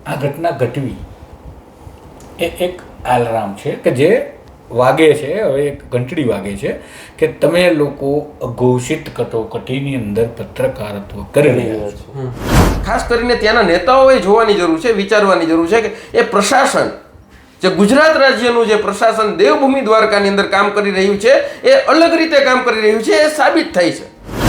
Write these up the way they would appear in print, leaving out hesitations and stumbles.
આ ઘટના ઘટવી એ એક એલાર્મ છે કે જે વાગે છે, હવે એક ઘંટડી વાગે છે કે તમે લોકો અઘોષિત કટોકટીની અંદર પત્રકારત્વ કરી રહ્યા છો. ખાસ કરીને ત્યાંના નેતાઓએ જોવાની જરૂર છે, વિચારવાની જરૂર છે કે એ પ્રશાસન જે ગુજરાત રાજ્યનું જે પ્રશાસન દેવભૂમિ દ્વારકાની અંદર કામ કરી રહ્યું છે એ અલગ રીતે કામ કરી રહ્યું છે, એ સાબિત થાય છે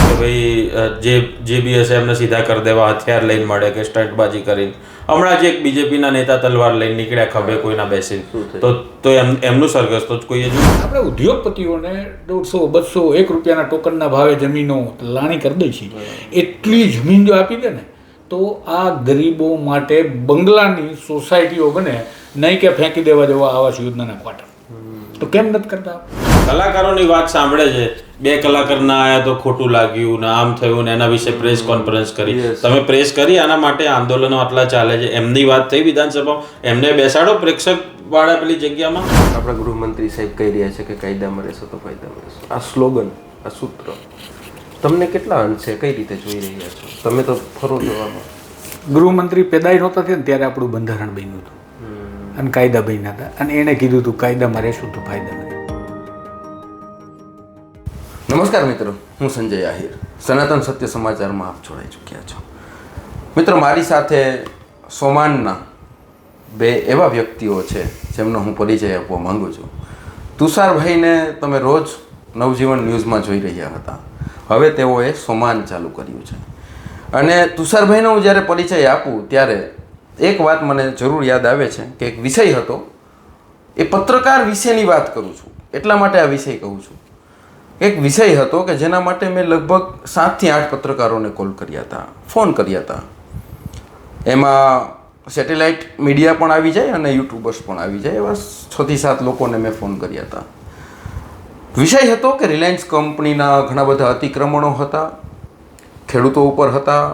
કે ભાઈ જે બી હશે એમને સીધા કરી દેવા, હથિયાર લઈને મળે કે સ્ટન્ટબાજી કરીને. હમણાં જ એક બીજેપીના નેતા તલવાર લઈને નીકળ્યા ખભે કોઈના બેસી, તો એમનું સરઘસ તો કોઈએ જોયું. આપણે ઉદ્યોગપતિઓને 150, 200, 1 રૂપિયાના ટોકનના ભાવે જમીનો લાણી કરી દઈ છે. એટલી જમીન જો આપી દે ને તો આ ગરીબો માટે બંગલાની સોસાયટીઓ બને, નહીં કે ફેંકી દેવા જેવા આવાસ યોજનાના ક્વાર્ટર. તો કેમ નથી કરતા? કલાકારોની વાત સાંભળે છે, 2 કલાકાર ના આયા તો ખોટું લાગ્યું ને આમ થયું ને એના વિશે પ્રેસ કોન્ફરન્સ કરી. તમે પ્રેસ કરી, આના માટે આંદોલનો આટલા ચાલે છે, એમની વાત થઈ વિધાનસભામાં, એમને બેસાડો પ્રેક્ષક વાળા પેલી જગ્યામાં. આપણા ગૃહમંત્રી સાહેબ કહી રહ્યા છે કે કાયદામાં રહેશો તો ફાયદામાં રહેશો. આ સ્લોગન, આ સૂત્ર તમને કેટલા અંશે કઈ રીતે જોઈ રહ્યા છો? તમે તો ફરો જોવામાં. ગૃહમંત્રી પેદાઈ નહોતા થયા ને ત્યારે આપણું બંધારણ બન્યું હતું અને કાયદા બન્યા હતા, અને એણે કીધું હતું કાયદામાં રહેશું તો ફાયદામાં. નમસ્કાર મિત્રો, હું સંજય આહિર. સનાતન સત્ય સમાચારમાં આપ જોડાઈ ચૂક્યા છો. મિત્રો, મારી સાથે સોમાનના 2 એવા વ્યક્તિઓ છે જેમનો હું પરિચય આપવા માંગુ છું. તુષારભાઈને તમે રોજ નવજીવન ન્યૂઝમાં જોઈ રહ્યા હતા, હવે તેઓએ સોમાન ચાલુ કર્યું છે. અને તુષારભાઈનો હું જ્યારે પરિચય આપું ત્યારે એક વાત મને જરૂર યાદ આવે છે કે એક વિષય હતો, એ પત્રકાર વિશેની વાત કરું છું એટલા માટે આ વિષય કહું છું. એક વિષય હતો કે જેના માટે મેં લગભગ 7 થી 8 પત્રકારોને કોલ કર્યા હતા, ફોન કર્યા હતા. એમાં સેટેલાઇટ મીડિયા પણ આવી જાય અને યુટ્યુબર્સ પણ આવી જાય, એવા 6 થી 7 લોકોને મેં ફોન કર્યા હતા. વિષય હતો કે રિલાયન્સ કંપનીના ઘણા બધા અતિક્રમણો હતા, ખેડૂતો ઉપર હતા,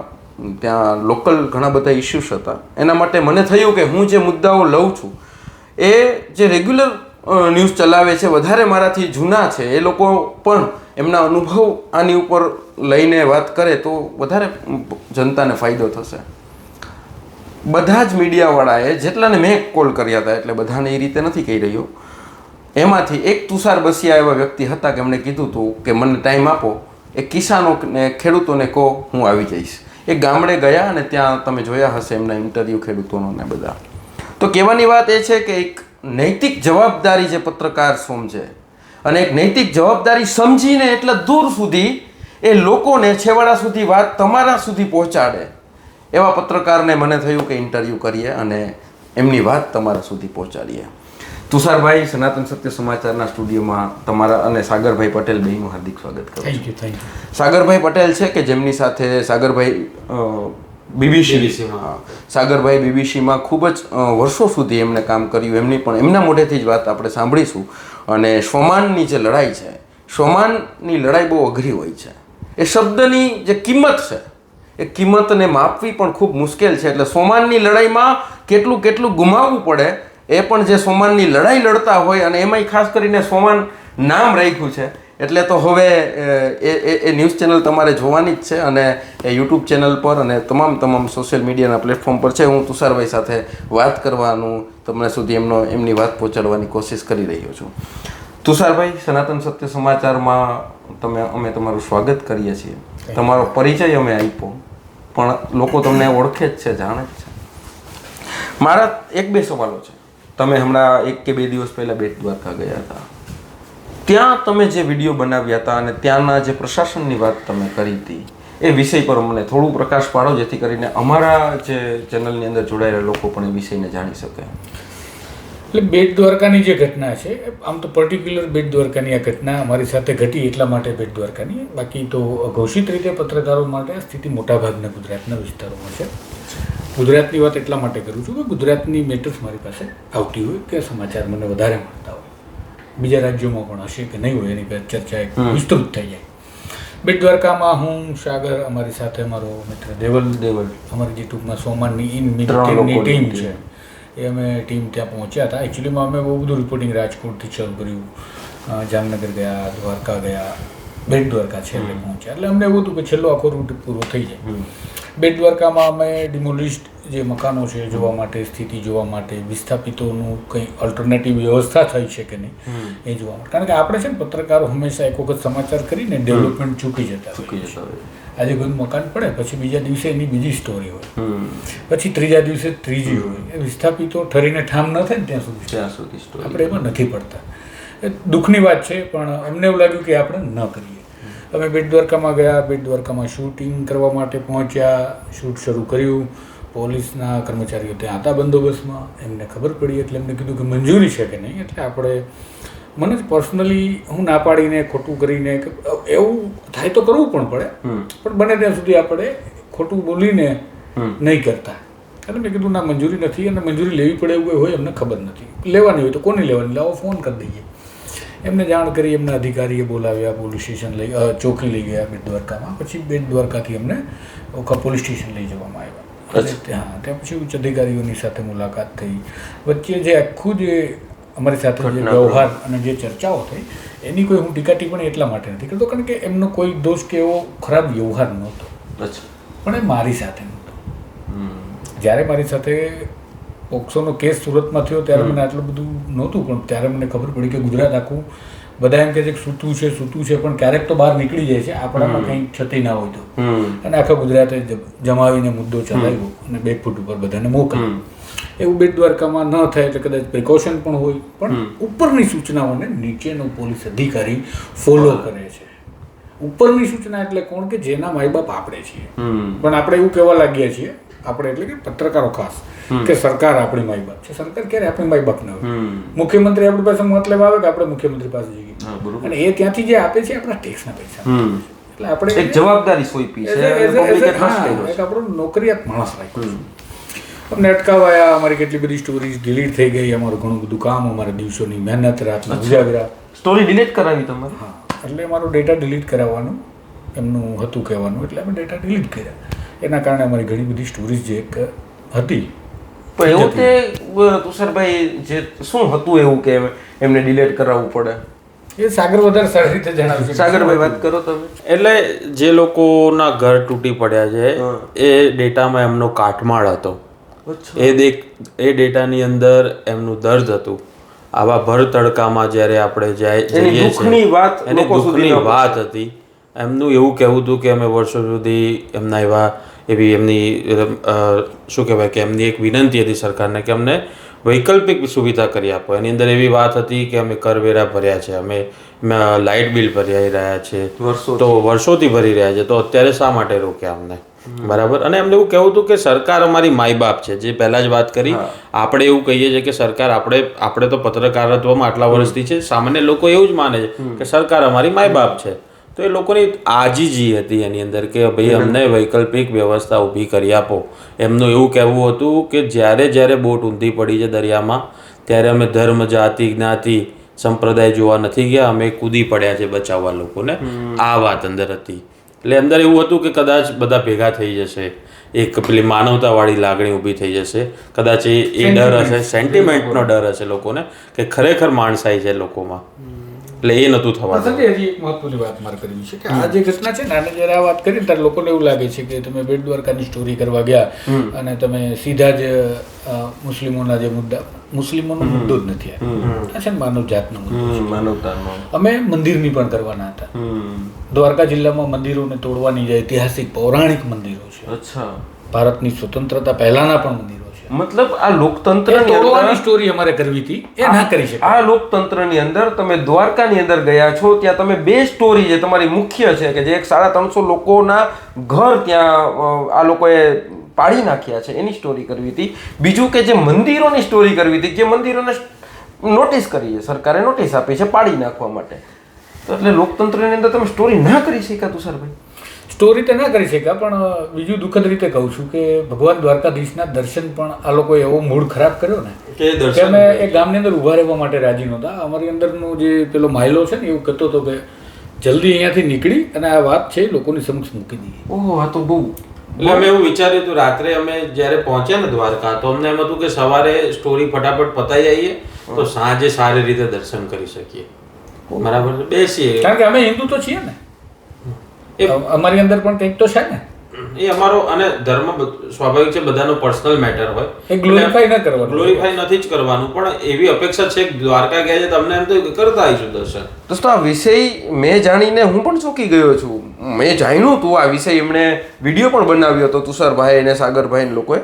ત્યાં લોકલ ઘણા બધા ઇસ્યુઝ હતા. એના માટે મને થયું કે હું જે મુદ્દાઓ લઉં છું એ જે રેગ્યુલર ન્યૂઝ ચલાવે છે, વધારે મારાથી જૂના છે, એ લોકો પણ એમના અનુભવ આની ઉપર લઈને વાત કરે તો વધારે જનતાને ફાયદો થશે. બધા જ મીડિયાવાળાએ જેટલાને મેં કોલ કર્યા હતા, એટલે બધાને એ રીતે નથી કહી રહ્યો, એમાંથી એક તુષાર બસિયા એવા વ્યક્તિ હતા કે એમણે કીધું હતું કે મને ટાઈમ આપો, એ કિસાનોને ખેડૂતોને કહો હું આવી જઈશ. એ ગામડે ગયા અને ત્યાં તમે જોયા હશે એમના ઇન્ટરવ્યૂ ખેડૂતોનો ને બધા. તો કહેવાની વાત એ છે કે એક નૈતિક જવાબદારી જે પત્રકાર સમજે અને એક નૈતિક જવાબદારી સમજીને એટલા દૂર સુધી એ લોકોને છેવાડા સુધી વાત તમારા સુધી પહોંચાડે એવા પત્રકારને મને થયું કે ઇન્ટરવ્યૂ કરીએ અને એમની વાત તમારા સુધી પહોંચાડીએ. તુષારભાઈ, સનાતન સત્ય સમાચારના સ્ટુડિયોમાં તમારા અને સાગરભાઈ પટેલ બેયનું હાર્દિક સ્વાગત કરું. Thank you. સાગરભાઈ પટેલ છે કે જેમની સાથે સાગરભાઈ બીબીસીમાં સાગરભાઈ બીબીસીમાં ખૂબ જ વર્ષો સુધી એમણે કામ કર્યું. એમના મોઢેથી જ વાત આપણે સાંભળીશું. અને સોમાનની જે લડાઈ છે, સોમાનની લડાઈ બહુ અઘરી હોય છે. એ શબ્દની જે કિંમત છે એ કિંમતને માપવી પણ ખૂબ મુશ્કેલ છે. એટલે સોમાનની લડાઈમાં કેટલું ગુમાવવું પડે એ પણ જે સોમાનની લડાઈ લડતા હોય, અને એમાંય ખાસ કરીને સોમાન નામ રાખ્યું છે એટલે તો હવે એ ન્યૂઝ ચેનલ તમારે જોવાની જ છે, અને એ યુટ્યુબ ચેનલ પર અને તમામ સોશિયલ મીડિયાના પ્લેટફોર્મ પર છે. હું તુષારભાઈ સાથે વાત કરવાનું, તમને સુધી એમની વાત પહોંચાડવાની કોશિશ કરી રહ્યો છું. તુષારભાઈ, સનાતન સત્ય સમાચારમાં અમે તમારું સ્વાગત કરીએ છીએ. તમારો પરિચય અમે આપ્યો, પણ લોકો તમને ઓળખે જ છે, જાણે જ છે. મારા 1-2 સવાલો છે. તમે હમણાં 1 કે 2 દિવસ પહેલાં બેટ દ્વારકા ગયા હતા, ત્યાં તમે જે વિડીયો બનાવ્યા હતા અને ત્યાંના જે પ્રશાસનની વાત તમે કરી હતી, એ વિષય પર મને થોડું પ્રકાશ પાડો, જેથી કરીને અમારા જે ચેનલની અંદર જોડાયેલા લોકો પણ એ વિષયને જાણી શકે. એટલે બેટ દ્વારકાની જે ઘટના છે, આમ તો પર્ટિક્યુલર બેટ દ્વારકાની આ ઘટના અમારી સાથે ઘટી એટલા માટે બેટ દ્વારકાની, બાકી તો ઘોષિત રીતે પત્રકારો માટે આ સ્થિતિ મોટાભાગના ગુજરાતના વિસ્તારોમાં છે. ગુજરાતની વાત એટલા માટે કરું છું કે ગુજરાતની મેટર્સ મારી પાસે આવતી હોય કે સમાચાર મને વધારે મળતા હોય. બીજા રાજ્યોમાં પણ હશે કે નહીં હોય એની પર ચર્ચા એક વિસ્તૃત થઈ જાય. બેટ દ્વારકામાં હું, સાગર, અમારી સાથે અમારો મિત્ર દેવલ, અમારી જે ટૂંકમાં સોમાનની ટીમ છે, એ અમે ટીમ ત્યાં પહોંચ્યા હતા. એકચ્યુઅલીમાં અમે બહુ બધું રિપોર્ટિંગ રાજકોટથી શરૂ કર્યું, જામનગર ગયા, દ્વારકા ગયા, બેટ દ્વારકા છેલ્લે પહોંચ્યા. એટલે અમને એવું હતું કે છેલ્લો આખો રૂટ પૂરો થઈ જાય. બેટ દ્વારકામાં અમે ડિમોલિસ્ડ જે મકાનો છે જોવા માટે, સ્થિતિ જોવા માટે, વિસ્થાપિતોનું કંઈ અલ્ટરનેટિવ વ્યવસ્થા થઈ છે કે નહીં એ જોવા માટે. કારણ કે આપણે છે ને પત્રકારો હંમેશા એક વખત સમાચાર કરીને ડેવલપમેન્ટ ચૂકી જતા હોય. આજે કોઈ મકાન પડે પછી બીજા દિવસે એની બીજી સ્ટોરી હોય, પછી ત્રીજા દિવસે ત્રીજી હોય. એ વિસ્થાપિતો ઠરીને ઠામ ન થાય ને ત્યાં સુધી આપણે એમાં નથી પડતા. એ દુઃખની વાત છે, પણ અમને એવું લાગ્યું કે આપણે ન કરીએ. અમે બેટ દ્વારકામાં ગયા, બેટ દ્વારકામાં શૂટિંગ કરવા માટે પહોંચ્યા, શૂટ શરૂ કર્યું. પોલીસના કર્મચારીઓ ત્યાં હતા બંદોબસ્તમાં. એમને ખબર પડી એટલે એમને કીધું કે મંજૂરી છે કે નહીં. એટલે આપણે મને જ પર્સનલી હું ના પાડીને ખોટું કરીને એવું થાય તો કરવું પણ પડે, પણ બને ત્યાં સુધી આપણે ખોટું બોલીને નહીં કરતા. એટલે મેં કીધું ના, મંજૂરી નથી, અને મંજૂરી લેવી પડે એવું હોય અમને ખબર નથી. લેવાની હોય તો કોની લેવાની, લાવો ફોન કરી દઈએ. એમને જાણ કરી, એમના અધિકારીએ બોલાવ્યા, પોલીસ સ્ટેશન ચોકી લઈ ગયા બેટ દ્વારકામાં. પછી બેટ દ્વારકાથી અમને પોલીસ સ્ટેશન લઈ જવામાં આવ્યા. ત્યાં પછી ઉચ્ચ અધિકારીઓની સાથે મુલાકાત થઈ. વચ્ચે જે આખું જે અમારી સાથે જે વ્યવહાર અને જે ચર્ચાઓ થઈ એની કોઈ હું ટીકા ટિપ્પણી એટલા માટે નથી કરતો કારણ કે એમનો કોઈ દોષ કે એવો ખરાબ વ્યવહાર નહોતો, પણ એ મારી સાથે નહોતો. જ્યારે મારી સાથે પોક્સોનો કેસ સુરતમાં થયો ત્યારે મને આટલું બધું નહોતું, પણ ત્યારે મને ખબર પડી કે ગુજરાત આખું બધા એમ કહે છે કે સૂતું છે, પણ ક્યારેક તો બહાર નીકળી જાય છે, આપણામાં કંઈ ક્ષતિ ના હોય તો. અને આખા ગુજરાતે જમાવીને મુદ્દો ચલાવ્યો અને 2 ફૂટ ઉપર બધાને મોકલ્યો. એવું બેટ દ્વારકામાં ન થાય એટલે કદાચ પ્રિકોશન પણ હોય, પણ ઉપરની સૂચનાઓને નીચેનો પોલીસ અધિકારી ફોલો કરે છે. ઉપરની સૂચના એટલે કોણ કે જેના માય બાપ આપણે છીએ, પણ આપણે એવું કહેવા લાગ્યા છીએ, આપણે એટલે કે પત્રકારો ખાસ, કે સરકાર આપણી માય બાપ છે. સરકાર ક્યારે આપણી માય બાપ ન હોય. મુખ્યમંત્રી આપણી પાસે મતલબ આવે કે આપણે મુખ્યમંત્રી પાસે જઈએ, અને એ ત્યાંથી જે આપે છે આપણા ટેક્સના પૈસા. એટલે આપણે એક જવાબદારી સોંપી છે, એક આપણો નોકરિયાત માણસ રાખ્યો. અમને અટકાવાયા, અમારી કેટલી બધી સ્ટોરીઝ ડિલીટ થઈ ગઈ, અમારું ઘણું બધું કામ, અમારા દિવસોની મહેનત, રાતના ઉજાગરા. સ્ટોરી ડિલીટ કરાવી તમારે? હા, એટલે અમારો ડેટા ડિલીટ કરાવવાનું એમનું હતું કહેવાનું, એટલે અમે ડેટા ડિલીટ કર્યા. એના કારણે અમારી ઘણી બધી સ્ટોરીઝ જે એક હતી. પણ એવું તે તુષારભાઈ જે શું હતું એવું કે એમને ડિલીટ કરાવવું પડે? એ સાગર વધારે સારી રીતે જણાવશે. સાગરભાઈ વાત કરો તમે. એટલે જે લોકોના ઘર તૂટી પડ્યા છે એ ડેટામાં એમનો કાટમાળ હતો. એ ડેટાની અંદર એમનું દર્દ હતું. આવા ભર તડકામાં જ્યારે આપણે જઈએ છીએ એની દુઃખની વાત હતી. એમનું એવું કહેવું હતું કે અમે વર્ષો સુધી એમની શું કહેવાય કે એમની એક વિનંતી હતી સરકારને કે અમને વૈકલ્પિક સુવિધા કરી આપો. એની અંદર એવી વાત હતી કે અમે કરવેરા ભર્યા છે, અમે લાઇટ બિલ ભરી રહ્યા છે, તો વર્ષોથી ભરી રહ્યા છે, તો અત્યારે શા માટે રોક્યા અમને? બરાબર. અને એમને એવું કહેવું હતું કે સરકાર અમારી માય બાપ છે. જે પહેલા જ વાત કરી, આપણે એવું કહીએ છીએ કે સરકાર આપણે તો પત્રકારત્વમાં આટલા વર્ષથી છે, સામાન્ય લોકો એવું જ માને છે કે સરકાર અમારી માય બાપ છે. તો એ લોકોની આજીજી હતી એની અંદર કે ભાઈ અમને વૈકલ્પિક વ્યવસ્થા ઊભી કરી આપો. એમનું એવું કહેવું હતું કે જ્યારે બોટ ઊંધી પડી છે દરિયામાં ત્યારે અમે ધર્મ, જાતિ, જ્ઞાતિ, સંપ્રદાય જોવા નથી ગયા, અમે કૂદી પડ્યા છે બચાવવા લોકોને. આ વાત અંદર હતી. એટલે અંદર એવું હતું કે કદાચ બધા ભેગા થઈ જશે, એક પેલી માનવતાવાળી લાગણી ઊભી થઈ જશે. કદાચ એ ડર હશે, સેન્ટિમેન્ટનો ડર હશે લોકોને કે ખરેખર માણસાઈ છે લોકોમાં. એટલે એ નહોતું થવાનું. હજી એક મહત્વની વાત મારે કરવી છે કે આ જે ઘટના છે ને, આને જ્યારે આ વાત કરી ત્યારે લોકોને એવું લાગે છે કે તમે બેટ દ્વારકાની સ્ટોરી કરવા ગયા અને તમે સીધા જ મુસ્લિમોના જે મુદ્દા, મુસ્લિમોનો મુદ્દો જ નથી આ છે ને માનવ જાતનો મુદ્દો છે. અમે મંદિરની પણ કરવાના હતા. દ્વારકા જિલ્લામાં મંદિરોને તોડવાની જે ઐતિહાસિક પૌરાણિક મંદિરો છે, ભારતની સ્વતંત્રતા પહેલાના પણ મંદિરો, મતલબ આ લોકતંત્રની અંદર સ્ટોરી અમારે કરવી હતી, એ ના કરી શકે. આ લોકતંત્રની અંદર તમે દ્વારકાની અંદર ગયા છો, ત્યાં તમે 2 સ્ટોરી જે તમારી મુખ્ય છે કે જે એક 350 લોકોના ઘર ત્યાં આ લોકોએ પાડી નાખ્યા છે એની સ્ટોરી કરવી હતી. બીજું કે જે મંદિરોની સ્ટોરી કરવી હતી, જે મંદિરોને નોટિસ કરી છે સરકારે, નોટિસ આપી છે પાડી નાખવા માટે. તો એટલે લોકતંત્રની અંદર તમે સ્ટોરી ના કરી શક્યા તુષારભાઈ? સ્ટોરી તો ના કરી શક્યા, પણ બીજું દુઃખદ રીતે કહું છું કે ભગવાન દ્વારકાધીશના દર્શન પણ આ લોકોએ એવો મૂડ ખરાબ કર્યો ને કે અમે એ ગામની અંદર ઊભા રહેવા માટે રાજી નહોતા. અમારી અંદરનો જે પેલો માયલો છે ને એવું કહેતો હતો કે જલ્દી અહીંયાથી નીકળી અને આ વાત છે લોકોની સમક્ષ મૂકી દઈએ. ઓહો, આ તો બહુ. એટલે અમે એવું વિચાર્યું હતું રાત્રે અમે જ્યારે પહોંચ્યા ને દ્વારકા, તો અમને એમ હતું કે સવારે સ્ટોરી ફટાફટ પતાવી આવીએ તો સાંજે સારી રીતે દર્શન કરી શકીએ. બરાબર, બેસીએ. કારણ કે અમે હિન્દુ તો છીએ ને, અમારી અંદર પણ કંઈક તો છે ને. એ અમારો અને ધર્મ સ્વાભાવિક છે બધાનો પર્સનલ મેટર હોય એ ગ્લોરીફાઈ ન કરવાનું. ગ્લોરીફાઈ નથી જ કરવાનું પણ એવી અપેક્ષા છે કે દ્વારકા ગયા છે તમને એમ તો કરતા આવીશું દર્શન. દોસ્તો આ વિષય મેં જાણીને હું પણ ચોંકી ગયો છું. મેં જાણ્યું હતું આ વિષય, એમણે વિડીયો પણ બનાવ્યો હતો તુષારભાઈ અને સાગરભાઈ ને લોકોએ,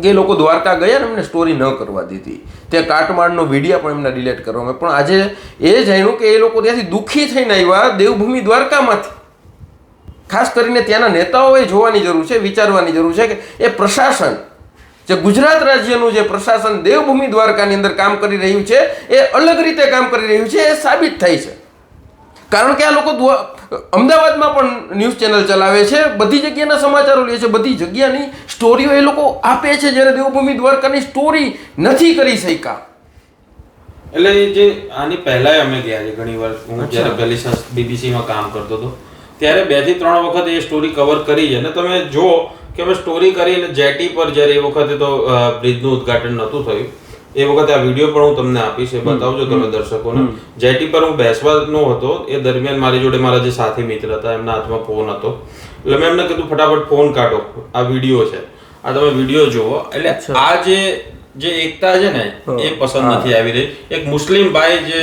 કે એ લોકો દ્વારકા ગયા ને એમને સ્ટોરી ન કરવા દીધી, તે કાટમાળનો વિડીયો પણ એમના ડિલીટ કરવામાં. પણ આજે એ જાણ્યું કે એ લોકો ત્યાંથી દુઃખી થઈને આવ્યા દેવભૂમિ દ્વારકામાંથી. ખાસ કરીને ત્યાંના નેતાઓએ જોવાની જરૂર છે, વિચારવાની જરૂર છે કે એ પ્રશાસન જે ગુજરાત રાજ્યનું જે પ્રશાસન દેવભૂમિ દ્વારકાની અંદર કામ કરી રહ્યું છે એ અલગ રીતે કામ કરી રહ્યું છે, એ સાબિત થાય છે. કારણ કે આ લોકો અમદાવાદમાં પણ ન્યૂઝ ચેનલ ચલાવે છે, બધી જગ્યાના સમાચારો લે છે, બધી જગ્યાની સ્ટોરીઓ એ લોકો આપે છે, જ્યારે દેવભૂમિ દ્વારકાની સ્ટોરી નથી કરી શક્યા. એટલે જે આની પહેલાય અમે ગયા છે ઘણી વાર, હું જ્યારે પહેલી બીબીસીમાં કામ કરતો હતો ત્યારે 2 થી 3 વખત એ સ્ટોરી કવર કરી છે. અને તમે જો કે અમે સ્ટોરી કરીને જેટી પર જ્યારે એ વખતે તો બ્રિજનું ઉદ્ઘાટન નહોતું થયું, એ વખતે આ વિડીયો પણ હું તમને આપીશ, એ બતાવજો તમે દર્શકોને. જેટી પર હું બેસવાનો હતો, એ દરમિયાન મારી જોડે મારા જે સાથી મિત્ર હતા એમના હાથમાં ફોન હતો, એટલે મેં એમને કીધું ફટાફટ ફોન કાઢો, આ વિડીયો છે, આ તમે વિડીયો જુઓ. એટલે આ જે એકતા છે ને એ પસંદ નથી આવી રહી. એક મુસ્લિમ ભાઈ જે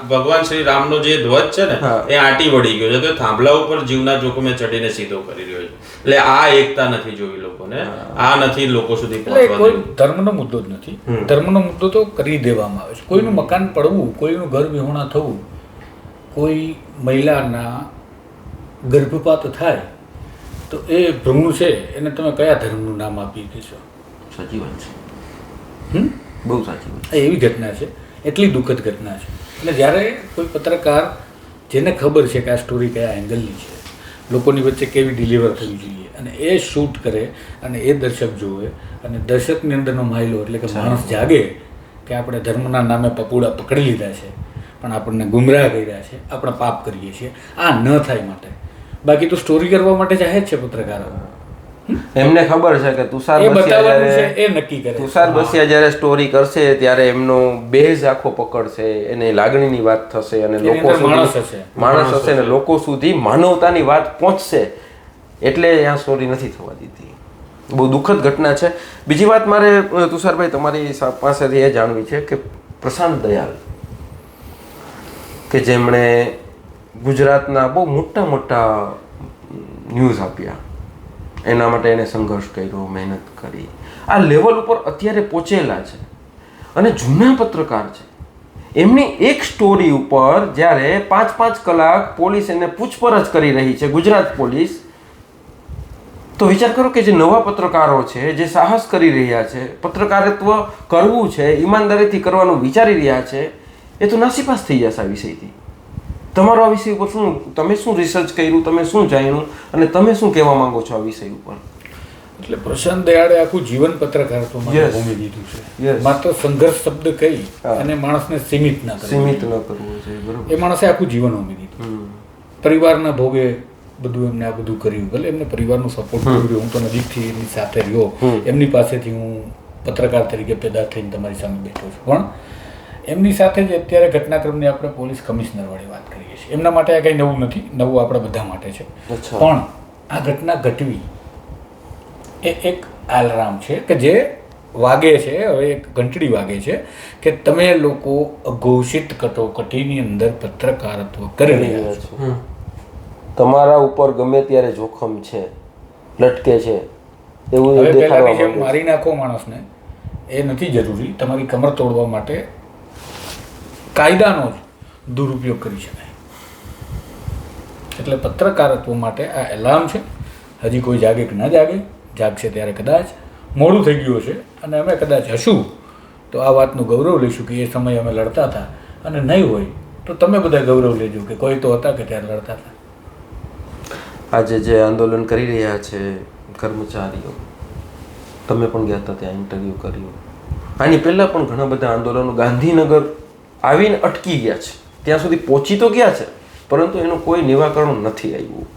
ભગવાન શ્રી રામનો જે ધ્વજ છે ને એ આંટી વળી ગયો છે, તો થાંભલા ઉપર જીવના જોખમે ચડીને સીધો કરી રહ્યો છે. એટલે આ એકતા નથી જોઈ લોકોને, આ નથી લોકો સુધી પહોંચવા કોઈ ધર્મનો મુદ્દો જ નથી. ધર્મનો મુદ્દો તો કરી દેવામાં આવે છે. કોઈનું મકાન પડવું, કોઈનું ઘર વિહોણા થવું, કોઈ મહિલાના ગર્ભપાત થાય તો એ ભ્રૂણ છે, એને તમે કયા ધર્મનું નામ આપી દેશો? સાચી વાત છે, બહુ સાચી વાત. એવી ઘટના છે, એટલી દુઃખદ ઘટના છે. એટલે જ્યારે કોઈ પત્રકાર જેને ખબર છે કે આ સ્ટોરી કયા એંગલની છે, લોકોની વચ્ચે કેવી ડિલિવર થવી જોઈએ, અને એ શૂટ કરે અને એ દર્શક જોવે, અને દર્શકની અંદરનો માયલો એટલે કે માણસ જાગે કે આપણે ધર્મના નામે પપુડા પકડી લીધા છે, પણ આપણને ગુમરાહ કર્યા છે, આપણે પાપ કરીએ છીએ, આ ન થાય માટે. બાકી તો સ્ટોરી કરવા માટે ચાહે જ છે પત્રકારો. એમને ખબર છે કે તુષાર બસિયા જ્યારે સ્ટોરી કરશે ત્યારે એમનો બેઝ આખો પકડશે, એને લાગણીની વાત થશે અને લોકો સુધી માણસ હશે ને લોકો સુધી માનવતાની વાત પહોંચશે, એટલે આ સ્ટોરી નથી થવા દીધી. બહુ દુઃખદ ઘટના છે. બીજી વાત મારે તુષારભાઈ તમારી પાસેથી એ જાણવી છે કે પ્રશાંત દયાલ કે જેમણે ગુજરાતના બહુ મોટા મોટા ન્યૂઝ આપ્યા, એના માટે એને સંઘર્ષ કર્યો, મહેનત કરી, આ લેવલ ઉપર અત્યારે પહોંચેલા છે અને જૂના પત્રકાર છે. એમની એક સ્ટોરી ઉપર જ્યારે 5-5 કલાક પોલીસ એને પૂછપરછ કરી રહી છે, ગુજરાત પોલીસ, તો વિચાર કરો કે જે નવા પત્રકારો છે, જે સાહસ કરી રહ્યા છે, પત્રકારત્વ કરવું છે, ઈમાનદારીથી કરવાનું વિચારી રહ્યા છે, એ તો નાસીપાસ થઈ જશે આ વિષયથી. તમારો આ વિષય ઉપર શું, તમે શું રિસર્ચ કર્યું, તમે શું જાણ્યું અને તમે શું કહેવા માંગો છો આ વિષય ઉપર? એટલે પ્રશાંત દયાળે આખું જીવન પત્રકારત્વમાં ભૂમિ દીધું છે. માત્ર સંઘર્ષ શબ્દ કહી અને માણસને સીમિત ન કરવું છે. એ માણસે આખું જીવન હોમી દીધું. પરિવારના ભોગે બધું એમને આ બધું કર્યું. ભલે એમને પરિવારનો સપોર્ટ કર્યો, હું તો નજીકથી એમની સાથે રહ્યો, એમની પાસેથી હું પત્રકાર તરીકે પેદા થઈને તમારી સામે બેઠો છું. પણ એમની સાથે જ અત્યારે ઘટનાક્રમની આપણે પોલીસ કમિશનર વાળી વાત કરીએ છીએ. એમના માટે આ કંઈ નવું નથી, નવું આપણા બધા માટે છે. પણ આ ઘટના ઘટવી એ એક એલાર્મ છે કે જે વાગે છે, હવે એક ઘંટડી વાગે છે કે તમે લોકો અઘોષિત કટોકટીની અંદર પત્રકારત્વ કરી રહ્યા છો. તમારા ઉપર ગમે ત્યારે જોખમ છે, લટકે છે, એવું હવે પહેલાની જેમ મારી નાખો માણસને એ નથી જરૂરી. તમારી કમર તોડવા માટે કાયદાનો જ દુરુપયોગ કરી શકાય. એટલે પત્રકારત્વ માટે આ એલાર્મ છે. હજી કોઈ જાગે કે ના જાગે, જાગશે ત્યારે કદાચ મોડું થઈ ગયું હશે અને અમે કદાચ હશું તો આ વાતનું ગૌરવ લઈશું કે એ સમયે અમે લડતા હતા, અને નહીં હોય તો તમે બધા ગૌરવ લેજો કે કોઈ તો હતા કે ત્યારે લડતા હતા. આજે જે આંદોલન કરી રહ્યા છે કર્મચારીઓ, તમે પણ ગયા હતા ત્યાં, ઇન્ટરવ્યૂ કર્યું. આની પહેલાં પણ ઘણા બધા આંદોલનો ગાંધીનગર આવીને અટકી ગયા છે, ત્યાં સુધી પહોંચી તો ગયા છે પરંતુ એનું કોઈ નિરાકરણ નથી આવ્યું.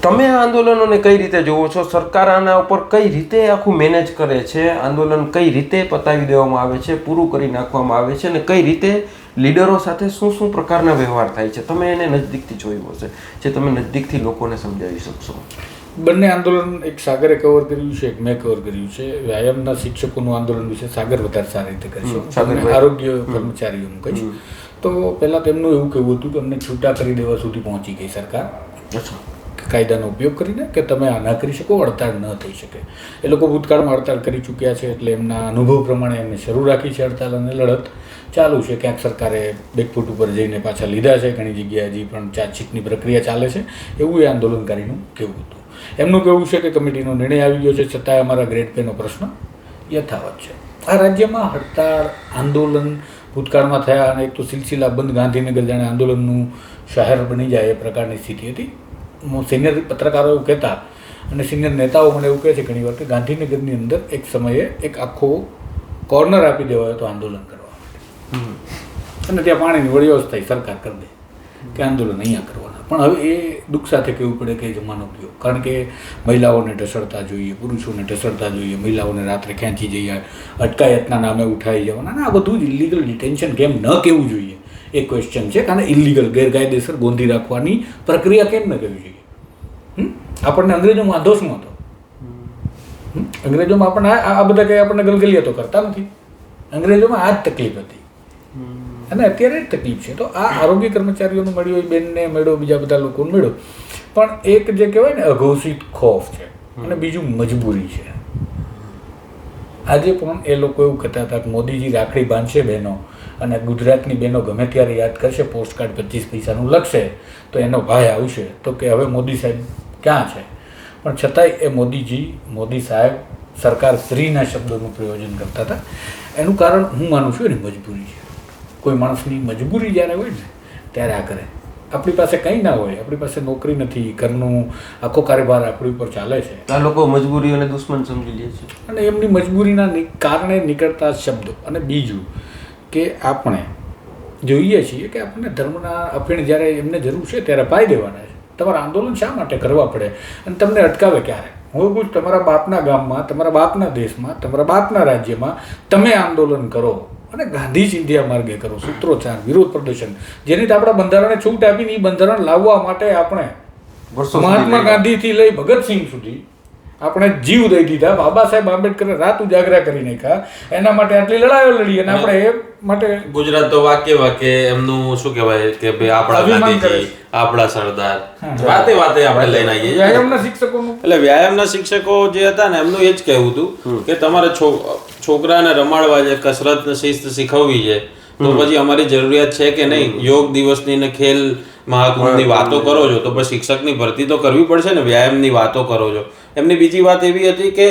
તમે આ આંદોલનોને કઈ રીતે જોવો છો? સરકાર આના ઉપર કઈ રીતે આખું મેનેજ કરે છે? આંદોલન કઈ રીતે પતાવી દેવામાં આવે છે, પૂરું કરી નાખવામાં આવે છે, અને કઈ રીતે લીડરો સાથે શું પ્રકારના વ્યવહાર થાય છે, તમે એને નજદીકથી જોયું હશે, જે તમે નજદીકથી લોકોને સમજાવી શકશો? બંને આંદોલન, એક સાગરે કવર કર્યું છે, એક મેં કવર કર્યું છે. વ્યાયામના શિક્ષકોનું આંદોલન વિશે સાગર વધારે સારી રીતે કરશે. આરોગ્ય કર્મચારીઓનું કહીશ તો પહેલાં તેમનું એવું કહેવું હતું કે અમને છૂટા કરી દેવા સુધી પહોંચી ગઈ સરકાર કાયદાનો ઉપયોગ કરીને કે તમે આ ના કરી શકો, હડતાળ ન થઈ શકે. એ લોકો ભૂતકાળમાં હડતાળ કરી ચૂક્યા છે એટલે એમના અનુભવ પ્રમાણે એમને શરૂ રાખી છે હડતાળ, અને લડત ચાલુ છે. ક્યાંક સરકારે બેકફૂટ ઉપર જઈને પાછા લીધા છે, ઘણી જગ્યાએ હજી પણ ચાર્જશીટની પ્રક્રિયા ચાલે છે, એવું એ આંદોલનકારીનું કહેવું હતું. એમનું કહેવું છે કે કમિટીનો નિર્ણય આવી ગયો છે, છતાંય અમારા ગ્રેડ પેનો પ્રશ્ન યથાવત છે. આ રાજ્યમાં હડતાળ, આંદોલન ભૂતકાળમાં થયા અને એક તો સિલસિલા બંધ ગાંધીનગર જાણે આંદોલનનું શહેર બની જાય એ પ્રકારની સ્થિતિ હતી. સિનિયર પત્રકારો એવું કહેતા અને સિનિયર નેતાઓ મને એવું કહે છે ઘણી વાર કે ગાંધીનગરની અંદર એક સમયે એક આખો કોર્નર આપી દેવાયો હતો આંદોલન કરવા માટે, અને ત્યાં પાણીની વળી વ્યવસ્થા સરકાર કરી દે કે આંદોલન અહીંયા કરવાના. પણ હવે એ દુઃખ સાથે કહેવું પડે કે જમાનો ગયો, કારણ કે મહિલાઓને ઢસડતા જોઈએ, પુરુષોને ઢસડતા જોઈએ, મહિલાઓને રાત્રે ખેંચી જઈએ, અટકાયતના નામે ઉઠાવી જવાના, આ બધું ઇલીગલ ડિટેન્શન કેમ ન કહેવું જોઈએ એ ક્વેશ્ચન છે. કારણ ઇલીગલ, ગેરકાયદેસર ગોંધી રાખવાની પ્રક્રિયા કેમ ન કરવી જોઈએ? આપણને અંગ્રેજોમાં વાંધો શું હતો? અંગ્રેજોમાં આપણને આ બધા કંઈ આપણને ગલગલિયા તો કરતા નથી. અંગ્રેજોમાં આ જ તકલીફ હતી અને અત્યારે જ તકલીફ છે. તો આ આરોગ્ય કર્મચારીઓનું મળ્યો, એ બેનને મળ્યો, બીજા બધા લોકોને મળ્યો, પણ એક જે કહેવાય ને અઘોષિત ખોફ છે અને બીજું મજબૂરી છે. આજે પણ એ લોકો એવું કહેતા હતા કે મોદીજી રાખડી બાંધશે બહેનો, અને ગુજરાતની બહેનો ગમે ત્યારે યાદ કરશે, પોસ્ટકાર્ડ 25 પૈસાનું લખશે તો એનો ભાઈ આવશે તો કે હવે મોદી સાહેબ ક્યાં છે? પણ છતાંય એ મોદીજી, મોદી સાહેબ, સરકાર શ્રીના શબ્દોનું પ્રયોજન કરતા હતા. એનું કારણ હું માનું છું એની મજબૂરી છે. કોઈ માણસની મજબૂરી જ્યારે હોય ને ત્યારે આ કરે. આપણી પાસે કંઈ ના હોય, આપણી પાસે નોકરી નથી, ઘરનું આખો કારોબાર આપણી ઉપર ચાલે છે, આ લોકો મજબૂરી અને દુશ્મન સમજી લે છે, અને એમની મજબૂરીના કારણે નીકળતા શબ્દો. અને બીજું કે આપણે જોઈએ છીએ કે આપણને ધર્મના અફીણ જ્યારે એમને જરૂર છે ત્યારે પાઈ દેવાના છે. તમારે આંદોલન શા માટે કરવા પડે અને તમને અટકાવે ક્યારે? હું કહું તમારા બાપના ગામમાં, તમારા બાપના દેશમાં, તમારા બાપના રાજ્યમાં તમે આંદોલન કરો અને ગાંધી ચિંધ્યા માર્ગે કરો, સૂત્રોચ્ચાર, વિરોધ પ્રદર્શન, જેની તો આપણા બંધારણે છૂટ આપીને એ બંધારણ લાવવા માટે આપણે મહાત્મા ગાંધીથી લઈ ભગતસિંહ સુધી આપણે જીવ દઈ દીધા. બાબા સાહેબ આંબેડકરે રાત ઉજાગરા કરી નાખ્યા, એના માટે આટલી લડાઈઓ લડી, અને આપણે એ માટે ગુજરાત તો વાકે એમનું શું કહેવાય કે ભાઈ આપણા ગાંધીજી, આપણા સરદાર, વાતે આપણે લઈને આવીએ. વ્યાયામના શિક્ષકોનું, એટલે વ્યાયામના શિક્ષકો જે હતા ને એમનું એ જ કહેવું હતું કે તમારે છોકરાને રમાડવા છે, કસરત ને શિસ્ત શીખવવી છે, તો પછી અમારી જરૂરિયાત છે કે નહીં? યોગ દિવસની ને ખેલ મહાકુંભની વાતો કરો છો તો પછી શિક્ષકની ભરતી તો કરવી પડશે ને. વ્યાયામની વાતો કરો છો. એમની બીજી વાત એવી હતી કે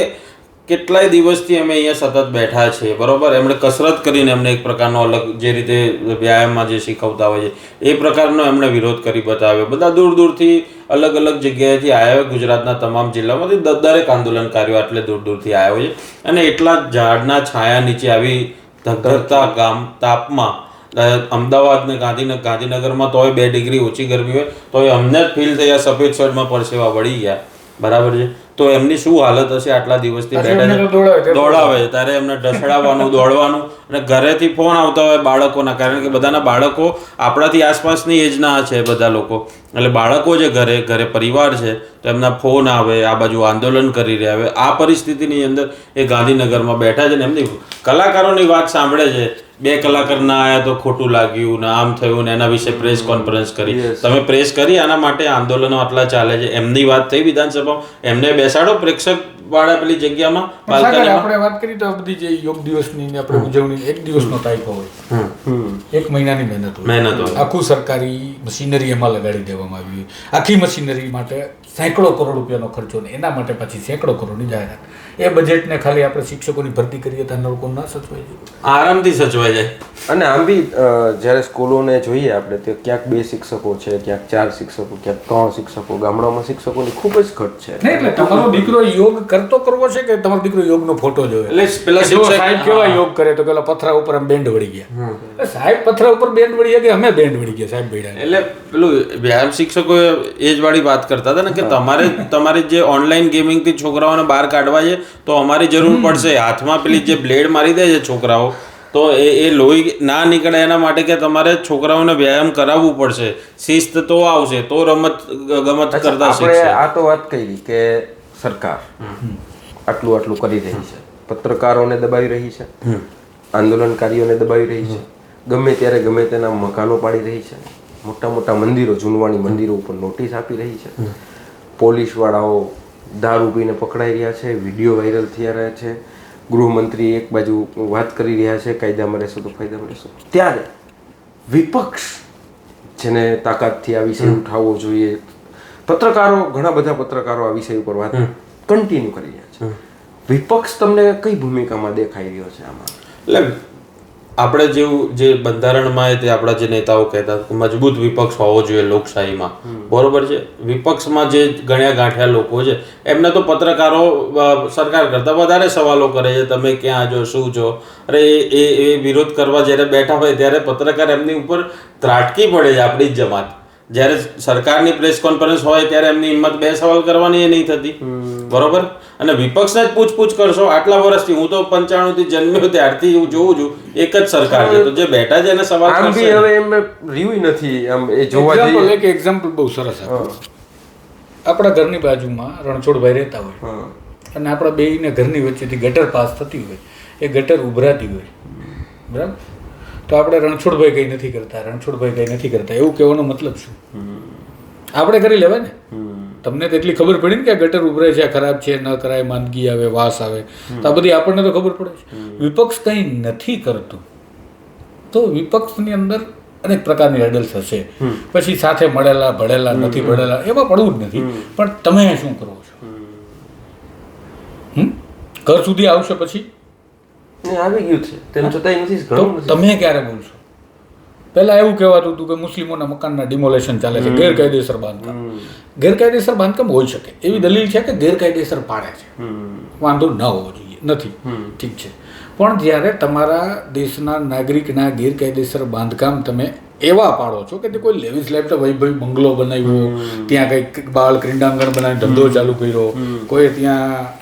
કેટલાય દિવસથી અમે અહીંયા સતત બેઠા છીએ, બરોબર? એમણે કસરત કરીને એમને એક પ્રકારનો અલગ, જે રીતે વ્યાયામમાં જે શીખવતા હોય છે એ પ્રકારનો એમણે વિરોધ કરી બતાવ્યો. બધા દૂર દૂરથી અલગ અલગ જગ્યાએથી આવ્યા હોય, ગુજરાતના તમામ જિલ્લામાંથી દરેક આંદોલનકારીઓ આટલે દૂર દૂરથી આવ્યા હોય છે, અને એટલા ઝાડના છાયા નીચે આવી ધગધગતા તાપમાં અમદાવાદ ને ગાંધીનગરમાં તોય 2 ડિગ્રી ઓછી ગરમી હોય તોય અમને જ ફીલ થયા, સફેદ શર્ટમાં પરસેવા વળી ગયા, બરાબર છે? તો એમની શું હાલત હશે? આટલા દિવસથી બેઠા દોડાવે છે, ત્યારે એમને ઢસડાવવાનું, દોડવાનું, અને ઘરેથી ફોન આવતા હોય બાળકોના, કારણ કે બધાના બાળકો આપણાથી આસપાસની એજના છે બધા લોકો, એટલે બાળકો જે ઘરે પરિવાર છે તો એમના ફોન આવે, આ બાજુ આંદોલન કરી રહ્યા. હવે આ પરિસ્થિતિની અંદર એ ગાંધીનગરમાં બેઠા છે ને એમની કલાકારોની વાત સાંભળે છે. 2 કલાકાર ના આવ્યા તો ખોટું લાગ્યું ને આમ થયું ને એના વિશે પ્રેસ કોન્ફરન્સ કરી. તમે પ્રેસ કરી, આના માટે આંદોલનો આટલા ચાલે છે. એમની વાત થઈ વિધાનસભામાં, એમને બેસાડો પ્રેક્ષક વાળા પેલી જગ્યામાં, આપણે વાત કરી તો બધી જે યોગ દિવસની ને આપણે ઉજવણી, 1 દિવસનો ટાઈપ હોય, 1 મહિનાની મહેનત હોય, આખું સરકારી મશીનરી એમાં લગાડી દેવામાં આવી, આખી મશીનરી માટે સેંકડો કરોડ રૂપિયાનો ખર્ચો, ને એના માટે પછી સેંકડો કરોડની જાહેરાત. એ બજેટને ખાલી આપણે શિક્ષકોની ભરતી કરીએ તો લોકો ના સચવાઈ જાય, આરામથી સચવાઈ જાય. અને આમ બી જ્યારે સ્કૂલોને જોઈએ આપણે તો ક્યાંક 2 શિક્ષકો છે, ક્યાંક 4 શિક્ષકો, ક્યાંક 3 શિક્ષકો. ગામડામાં શિક્ષકોની ખૂબ જ ઘટ છે. એટલે તમારો દીકરો યોગ કરવો છે કે તમારો દીકરો યોગનો ફોટો જોવે? એટલે પેલા સાહેબ કેવા યોગ કરે તો પેલા પથરા ઉપર આમ બેન્ડ વળી ગયા, સાહેબ પથરા ઉપર બેન્ડ વળી ગયા કે અમે બેન્ડ વળી ગયા સાહેબ બેડા? એટલે પેલું વ્યાયામ શિક્ષકો એ જ વાળી વાત કરતા હતા ને કે તમારે જે ઓનલાઈન ગેમિંગ થી છોકરાઓને બહાર કાઢવા છે તો અમારી જરૂર પડશે. હાથમાં પેલી જે બ્લેડ મારી દે છે છોકરાઓ, તો એ લોહી ના નીકળે એના માટે કે તમારે છોકરાઓને વ્યાયામ કરાવવું પડશે, શિસ્ત તો આવશે તો રમત ગમત કરતા આપણે શીખશે. આ તો વાત કરી કે સરકાર આટલું કરી રહી છે, પત્રકારોને દબાવી રહી છે, આંદોલનકારીઓને દબાવી રહી છે, ગમે ત્યારે ગમે તેના મકાનો પાડી રહી છે, મોટા મોટા મંદિરો, જૂનવાણી મંદિરો ઉપર નોટિસ આપી રહી છે, પોલીસવાળાઓ દારૂ પીને પકડાઈ રહ્યા છે, વિડીયો વાયરલ થઈ રહ્યા છે, ગૃહમંત્રી એક બાજુ વાત કરી રહ્યા છે કાયદામાં રહેશો તો ફાયદામાં રહેશો. ત્યારે વિપક્ષ જેને તાકાતથી આ વિષય ઉઠાવવો જોઈએ, ઘણા બધા પત્રકારો આ વિષય ઉપર વાત કન્ટિન્યુ કરી રહ્યા છે. વિપક્ષ તમને કઈ ભૂમિકામાં દેખાઈ રહ્યો છે આમાં? એટલે આપણે જે બંધારણમાં તે આપણા જે નેતાઓ કહેતા કે મજબૂત વિપક્ષ હોવો જોઈએ લોકશાહીમાં, બરોબર છે. વિપક્ષમાં જે ગણ્યા ગાંઠ્યા લોકો છે એમને તો પત્રકારો સરકાર કરતા વધારે સવાલો કરે છે, તમે ક્યાં છો, શું છો. અરે એ વિરોધ કરવા જ્યારે બેઠા હોય ત્યારે પત્રકાર એમની ઉપર ત્રાટકી પડે છે, આપણી જ જમાત. જ્યારે સરકારની પ્રેસ કોન્ફરન્સ હોય ત્યારે એમની હિંમત બે સવાલ કરવાની એ નહીં થતી, બરોબર. અને વિપક્ષને જ પૂછપૂછ કરશો. આટલા વર્ષથી હું તો 95 થી જન્મ્યો ત્યારથી હું જોઉં છું એક જ સરકાર છે, તો જે બેઠા છે એને સવાલ કરશે. હવે એમ રહ્યું નથી આમ એ જોવા જઈએ. એક એક્ઝામ્પલ બહુ સરસ આપું. આપણા ઘરની બાજુમાં રણછોડભાઈ રહેતા હોય અને આપણા બેયને ઘરની વચ્ચેથી ગટર પાસ થતી હોય, એ ગટર ઉભરાતી હોય, બરાબર. તો આપણે રણછોડભાઈ કંઈ નથી કરતા એવું કહેવાનો મતલબ શું? આપણે કરી લેવાય ને. તમને તો એટલી ખબર પડી ને કે આ ગટર ઉભરાય છે, આ ખરાબ છે, ન કરાય, માંદગી આવે, વાસ આવે, તો આ બધી આપણને તો ખબર પડે છે. વિપક્ષ કંઈ નથી કરતું તો વિપક્ષની અંદર અનેક પ્રકારની હર્ડલ્સ હશે. પછી સાથે મળેલા ભળેલા નથી ભળેલા એમાં પડવું જ નથી. પણ તમે શું કરો છો? ઘર સુધી આવશે પછી આવી ગયું છે તેમ છતાંય નથી તો તમે ક્યારે બોલશો? પહેલા એવું કહેવાતું હતું કે મુસ્લિમોના મકાનના ડિમોલેશન ચાલે છે, ગેરકાયદેસર બાંધકામ. ગેરકાયદેસર બાંધકામ હોઈ શકે એવી દલીલ છે કે ગેરકાયદેસર પાડે છે, વાંધો ન હોવો જોઈએ, નથી, ઠીક છે. પણ જ્યારે તમારા દેશના નાગરિકના ગેરકાયદેસર બાંધકામ તમે એવા પાડો છો કે તે કોઈ લેવિસ લાઈફ વૈભવી બંગલો બનાવ્યો, ત્યાં કંઈક બાળ ક્રીડાંગણ બનાવી ધંધો ચાલુ કર્યો, કોઈ ત્યાં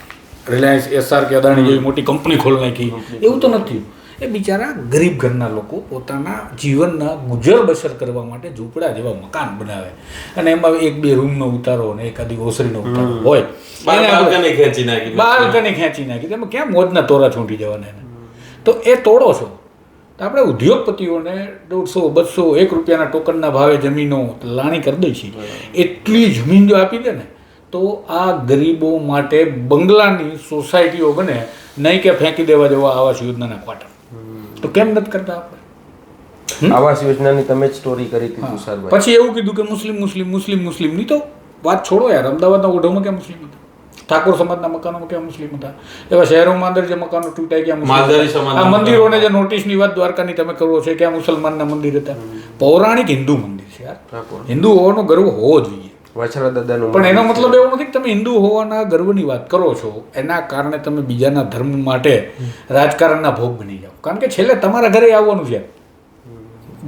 રિલાયન્સ SR કે અદાણી જેવી મોટી કંપની ખોલી નાખી, એવું તો નથી. એ બિચારા ગરીબ ઘરના લોકો પોતાના જીવનના ગુજર બસર કરવા માટે ઝૂંપડા જેવા મકાન બનાવે અને એમાં 1-2 રૂમનો ઉતારો અને એકાદી ઓસરીનો ઉતારો હોય, બાલ્કની ખેંચી નાખી તેમાં ક્યાં મોજના તોરા છૂટી જવાના એને? તો એ તોડો છો. તો આપણે ઉદ્યોગપતિઓને 150, 200, ₹1 ટોકનના ભાવે જમીનો લાણી કરી દઈ છીએ. એટલી જમીન જો આપી દે ને તો આ ગરીબો માટે બંગલાની સોસાયટીઓ બને, નહીં કે ફેંકી દેવા જેવા આવાસ યોજનાના ક્વાર્ટર. તો કેમ નથી કરતા આપણે? આવાસ યોજનાની તમે જ સ્ટોરી કરી હતી તુષારભાઈ. પછી એવું કીધું કે મુસ્લિમની તો વાત છોડો યાર. અમદાવાદના ઓઢોમાં ક્યાં મુસ્લિમ હતા? ઠાકોર સમાજના મકાનોમાં ક્યાં મુસ્લિમ હતા? એવા શહેરોમાં અંદર જે મકાનો તૂટાય ક્યાં આ મંદિરોને જે નોટિસની વાત દ્વારકાની તમે કરો છો, ક્યાં મુસલમાનના મંદિર હતા? પૌરાણિક હિન્દુ મંદિર છે યાર. હિન્દુ હોવાનો ગર્વ હોવો જોઈએ. વાછરા દાદાનું. પણ એનો મતલબ એવો નથી કે તમે હિન્દુ હોવાના ગર્વની વાત કરો છો એના કારણે તમે બીજાના ધર્મ માટે રાજકારણના ભોગ બની જાઓ. કારણ કે છેલ્લે તમારા ઘરે આવવાનું છે.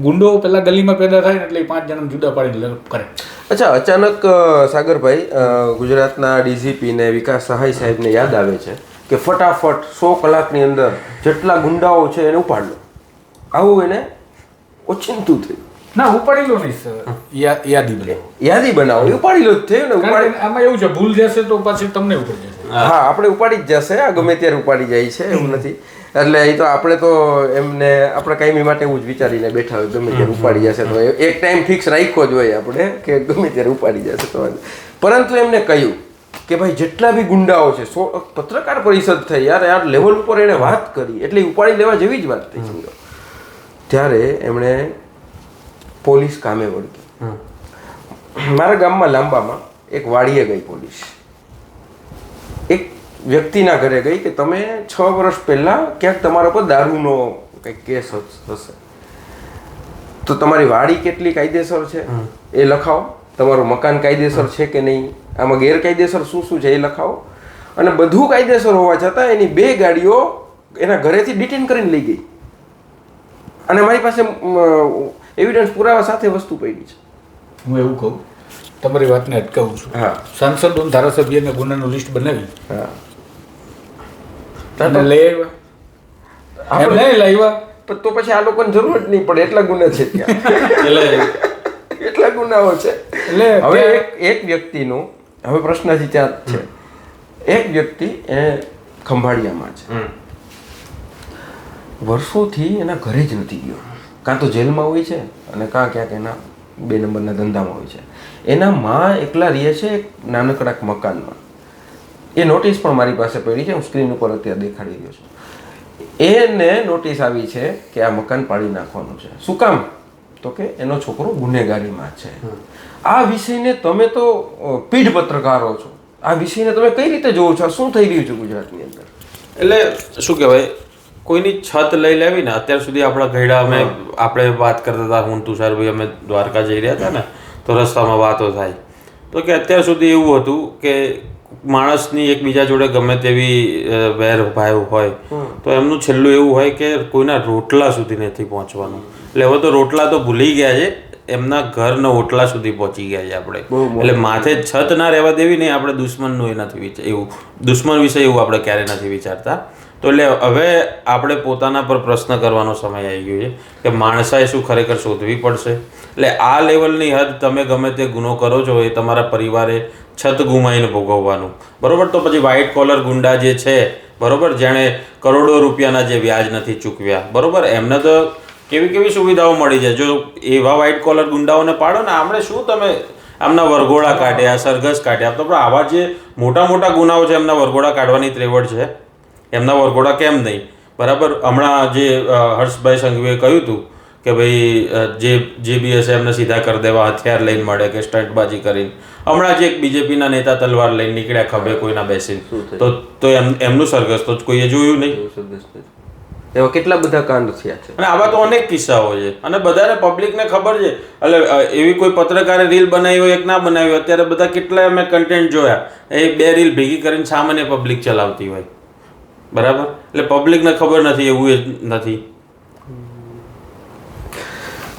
ગુંડો પેલા ગલીમાં પેદા થાય ને એટલે 5 જણાને જુદા પાડીને કરે. અચ્છા, અચાનક સાગરભાઈ ગુજરાતના DGP ને વિકાસ સહાય સાહેબને યાદ આવે છે કે ફટાફટ 100 કલાકની અંદર જેટલા ગુંડાઓ છે એને ઉપાડ લો. આવું એને ઓચિંતું થયું. ના, ઉપાડી લો નહીં સર, યાદી બનાવો, ઉપાડી લો જ થયું ને. આમાં એવું છે, ભૂલ જશે તો પછી તમને ઉપડી જશે. હા, આપણે ઉપાડી જ જશે, આ ગમે ત્યારે ઉપાડી જાય છે, એવું નથી. એટલે એ તો આપણે તો એમને આપણે કાયમી માટે એવું જ વિચારીને બેઠા હોય, ગમે ત્યારે ઉપાડી જશે તો એક ટાઈમ ફિક્સ રાખ્યો જ હોય આપણે કે ગમે ત્યારે ઉપાડી જશે તો. પરંતુ એમને કહ્યું કે ભાઈ જેટલા બી ગુંડાઓ છે, પત્રકાર પરિષદ થઈ યાર લેવલ ઉપર એણે વાત કરી એટલે ઉપાડી લેવા જેવી જ વાત થઈ સમજો. ત્યારે એમણે પોલીસ કામે વળગી. મારા ગામમાં લાંબામાં એક વાડીએ ગઈ પોલીસ, એક વ્યક્તિના ઘરે ગઈ કે તમે 6 વર્ષ પહેલાં ક્યાંક તમારા પર દારૂનો કંઈક કેસ હશે તો તમારી વાડી કેટલી કાયદેસર છે એ લખાવો, તમારું મકાન કાયદેસર છે કે નહીં, આમાં ગેરકાયદેસર શું છે એ લખાવો. અને બધું કાયદેસર હોવા છતાં એની 2 ગાડીઓ એના ઘરેથી ડિટેન કરીને લઈ ગઈ અને મારી પાસે એવિડન્સ પુરાવા સાથે વસ્તુ પડી છે. હું એવું કહું, તમારી વાતને અટકાવું છું. હા, સાંસદો ધારાસભ્યને ગુનાનું લિસ્ટ બનાવી હા લઈ આવ્યા, એમ નહીં લાવ્યા તો પછી આ લોકોને જરૂર જ નહીં પડે, એટલા ગુના છે ત્યાં. એટલે એટલા ગુનાઓ છે. એટલે હવે એક વ્યક્તિનું હવે પ્રશ્ન હજી ત્યાં જ છે. એક વ્યક્તિ એ ખંભાળિયામાં છે, વર્ષોથી એના ઘરે જ નથી ગયો, કાં તો જેલમાં હોય છે અને કાં ક્યાંક એના 2 નંબરના ધંધામાં હોય છે. એના માં એકલા રહે છે એક નાનકડા મકાનમાં. એ નોટિસ પણ મારી પાસે પડી છે, હું સ્ક્રીન ઉપર અત્યારે દેખાડી રહ્યો છું. એને નોટિસ આવી છે કે આ મકાન પાડી નાખવાનું છે. શું કામ? તો કે એનો છોકરો ગુનેગારીમાં છે. આ વિષયને તમે તો પીઢ પત્રકારો છો, આ વિષયને તમે કઈ રીતે જોવો છો? શું થઈ રહ્યું છે ગુજરાતની અંદર? એટલે શું કહેવાય, કોઈની છત લઈ લેવી ને, અત્યાર સુધી આપણા ગયડા આપણે વાત કરતા હતા, હું તુષારભાઈ અમે દ્વારકા જઈ રહ્યા હતા ને, તો રસ્તામાં વાતો થાય તો કે અત્યાર સુધી એવું હતું કે માણસની એકબીજા જોડે ગમે તેવી વેર ભાવ હોય તો એમનું છેલ્લું એવું હોય કે કોઈના રોટલા સુધી નથી પહોંચવાનું. એટલે હવે તો રોટલા તો ભૂલી ગયા છે, એમના ઘરના ઓટલા સુધી પહોંચી ગયા છે આપણે. એટલે માથે છત ના રહેવા દેવી નહીં, આપણે દુશ્મનનું એ નથી એવું, દુશ્મન વિશે એવું આપણે ક્યારે નથી વિચારતા. તો એટલે હવે આપણે પોતાના પર પ્રશ્ન કરવાનો સમય આવી ગયો છે કે માણસાએ શું ખરેખર શોધવી પડશે. એટલે આ લેવલની હદ તમે ગમે તે ગુનો કરો છો એ તમારા પરિવારે છત ગુમાઈને ભોગવવાનું, બરોબર. તો પછી વ્હાઇટ કોલર ગુંડા જે છે, બરોબર, જેણે કરોડો રૂપિયાના જે વ્યાજ નથી ચૂકવ્યા, બરોબર, એમને તો કેવી કેવી સુવિધાઓ મળી જાય. જો એવા વ્હાઇટ કોલર ગુંડાઓને પાડો ને, આપણે શું તમે આમના વરઘોડા કાઢ્યા, સરઘસ કાઢ્યા, તો આવા જે મોટા મોટા ગુનાઓ છે એમના વરઘોડા કાઢવાની ત્રેવડ છે, એમના વરઘોડા કેમ નહીં, બરાબર. હમણાં જે હર્ષભાઈ સંઘવીએ કહ્યું હતું કે ભાઈ જે બી હશે એમને સીધા કરી દેવા, હથિયાર લઈને મળે કે સ્ટન્ટબાજી કરીને. હમણાં જે એક બીજેપીના નેતા તલવાર લઈને નીકળ્યા ખભે કોઈના બેસીને, તો એમનું સરઘસ તો કોઈએ જોયું નહીં. એવા કેટલા બધા કાંડ થયા છે અને આવા તો અનેક કિસ્સાઓ છે અને બધાને પબ્લિકને ખબર છે. એટલે એવી કોઈ પત્રકારે રીલ બનાવી હોય એક ના બનાવી હોય, અત્યારે બધા કેટલા મેં કન્ટેન્ટ જોયા, એ 2 રીલ ભેગી કરીને સામાન્ય પબ્લિક ચલાવતી હોય, બરાબર. એટલે પબ્લિકને ખબર નથી એવું એ નથી.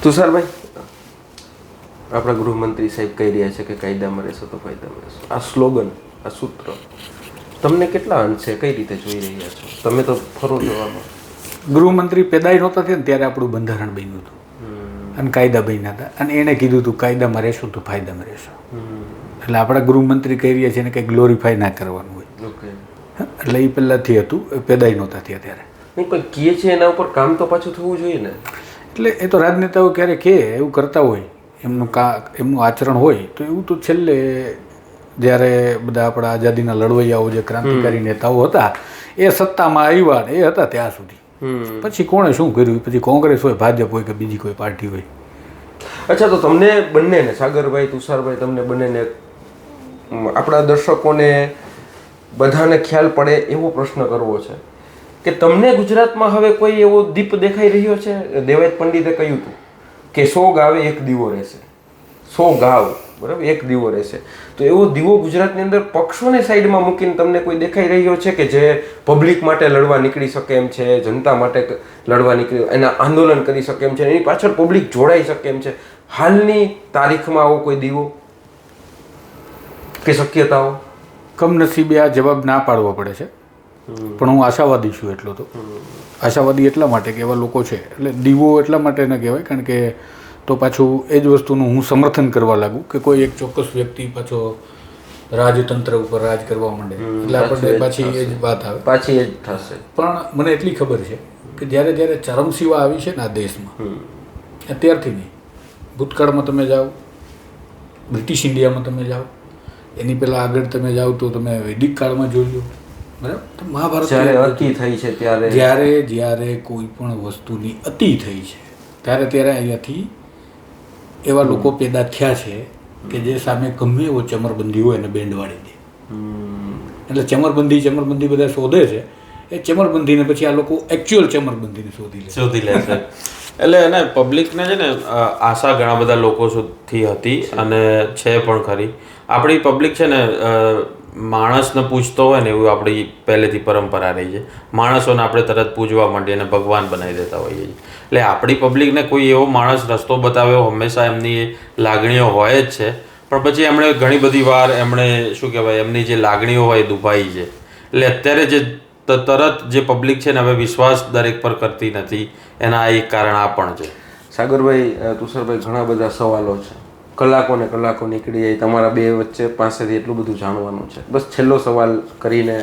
તુષારભાઈ, આપણા ગૃહમંત્રી સાહેબ કહી રહ્યા છે કે કાયદામાં રહેશો તો ફાયદામાં રહેશો. આ સ્લોગન, આ સૂત્ર તમને કેટલા અંશે કઈ રીતે જોઈ રહ્યા છો? તમે તો ફરો જોવામાં. ગૃહમંત્રી પેદાઈ નહોતા થયા ને ત્યારે આપણું બંધારણ બન્યું હતું અને કાયદા બન્યા હતા, અને એણે કીધું હતું કાયદામાં રહેશું તો ફાયદામાં રહેશો. એટલે આપણા ગૃહમંત્રી કહી રહ્યા છે ને કંઈ ગ્લોરીફાઈ ના કરવાનું હોય. એટલે એ પહેલાંથી હતું, પેદાઈ નહોતા થયા ત્યારે. નહીં, કોઈ કહે છે એના ઉપર કામ તો પાછું થવું જોઈએ ને. એટલે એ તો રાજનેતાઓ ક્યારે કહે એવું કરતા હોય, એમનું આચરણ હોય તો એવું તો છેલ્લે જ્યારે બધા આપણા આઝાદીના લડવૈયાઓ જે ક્રાંતિકારી નેતાઓ હતા એ સત્તામાં આવ્યા એ હતા ત્યાં સુધી. પછી કોણે શું કર્યું, પછી કોંગ્રેસ હોય, ભાજપ હોય કે બીજી કોઈ પાર્ટી હોય. અચ્છા, તો તમને બંનેને, સાગરભાઈ, તુષારભાઈ, તમને બંનેને આપણા દર્શકોને બધાને ખ્યાલ પડે એવો પ્રશ્ન કરવો છે કે તમને ગુજરાતમાં હવે કોઈ એવો દીપ દેખાઈ રહ્યો છે? દેવાયત પંડિતે કહ્યું હતું કે 100 ગાવે 1 દીવો રહેશે, 100 ગાવ, બરાબર, 1 દીવો રહેશે. તો એવો દીવો ગુજરાતની અંદર પક્ષોને સાઈડમાં મૂકીને તમને કોઈ દેખાઈ રહ્યો છે કે જે પબ્લિક માટે લડવા નીકળી શકે એમ છે, જનતા માટે લડવા નીકળી એના આંદોલન કરી શકે એમ છે, એની પાછળ પબ્લિક જોડાઈ શકે એમ છે? હાલની તારીખમાં આવો કોઈ દીવો કે શક્યતાઓ? કમનસીબે આ જવાબ ના પાડવો પડે છે, પણ હું આશાવાદી છું. એટલો તો આશાવાદી એટલા માટે કે એવા લોકો છે, એટલે દીવો એટલા માટે ન કહેવાય કારણ કે તો પાછું એ જ વસ્તુનું હું સમર્થન કરવા લાગું કે કોઈ એક ચોક્કસ વ્યક્તિ પાછો રાજતંત્ર ઉપર રાજ કરવા માંડે, એટલે આપણને પાછી એ જ વાત આવે, પાછી એ જ થશે. પણ મને એટલી ખબર છે કે જ્યારે ચરમસીમા આવી છે ને આ દેશમાં, અત્યારથી નહીં, ભૂતકાળમાં તમે જાઓ, બ્રિટિશ ઇન્ડિયામાં તમે જાઓ, એની પહેલાં આગળ તમે જાઓ તો તમે વૈદિક કાળમાં જોઈ લો, બરાબર. તો મહાભારત અતિ થઈ છે ત્યારે જ્યારે કોઈ પણ વસ્તુની અતિ થઈ છે ત્યારે અહીંયાથી એવા લોકો પેદા થયા છે કે જે સામે ગમે એવો ચમરબંધી હોય એને બેન્ડ વાળી દે. એટલે ચમરબંધી બધા શોધે છે, એ ચમરબંધીને પછી આ લોકો એકચ્યુઅલ ચમરબંધીને શોધી લે છે. એટલે એને પબ્લિકને છે ને આશા ઘણા બધા લોકો સુધી હતી અને છે પણ ખરી. આપણી પબ્લિક છે ને માણસને પૂછતો હોય ને એવું આપણી પહેલેથી પરંપરા રહી છે. માણસોને આપણે તરત પૂજવા માંડીએ અને ભગવાન બનાવી દેતા હોઈએ છીએ. એટલે આપણી પબ્લિકને કોઈ એવો માણસ રસ્તો બતાવ્યો હંમેશા એમની લાગણીઓ હોય જ છે, પણ પછી એમણે ઘણી બધી વાર એમણે શું કહેવાય એમની જે લાગણીઓ હોય દુભાઈ છે. એટલે અત્યારે જે તો તરત જે પબ્લિક છે ને હવે વિશ્વાસ દરેક પર કરતી નથી. એના એક કારણ આ પણ છે. સાગરભાઈ, તુષારભાઈ, ઘણા બધા સવાલો છે, કલાકો ને કલાકો નીકળી જાય. તમારા બે વચ્ચે પાસેથી એટલું બધું જાણવાનું છે. બસ છેલ્લો સવાલ કરીને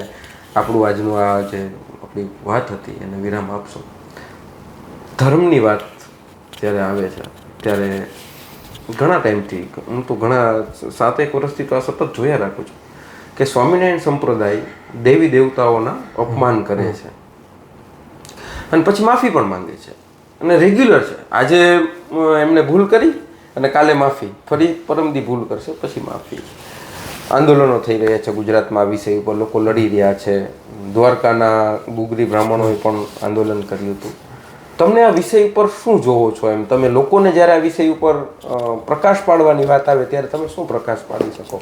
આપણું આજનું આ જે આપણી વાત હતી એને વિરામ આપશો. ધર્મની વાત જ્યારે આવે છે ત્યારે ઘણા ટાઈમથી, હું તો ઘણા 7-1 વર્ષથી તો આ સતત જોયા રાખું છું કે સ્વામિનારાયણ સંપ્રદાય દેવી દેવતાઓના અપમાન કરે છે અને પછી માફી પણ માંગે છે અને રેગ્યુલર છે. આજે એમને ભૂલ કરી અને કાલે માફી, ફરી પરમદી ભૂલ કરશે પછી માફી. આંદોલનો થઈ રહ્યા છે ગુજરાતમાં આ વિષય ઉપર, લોકો લડી રહ્યા છે. દ્વારકાના ગુગરી બ્રાહ્મણોએ પણ આંદોલન કર્યું હતું. તમને આ વિષય ઉપર શું જોવો છો? એમ તમે લોકોને જ્યારે આ વિષય ઉપર પ્રકાશ પાડવાની વાત આવે ત્યારે તમે શું પ્રકાશ પાડી શકો?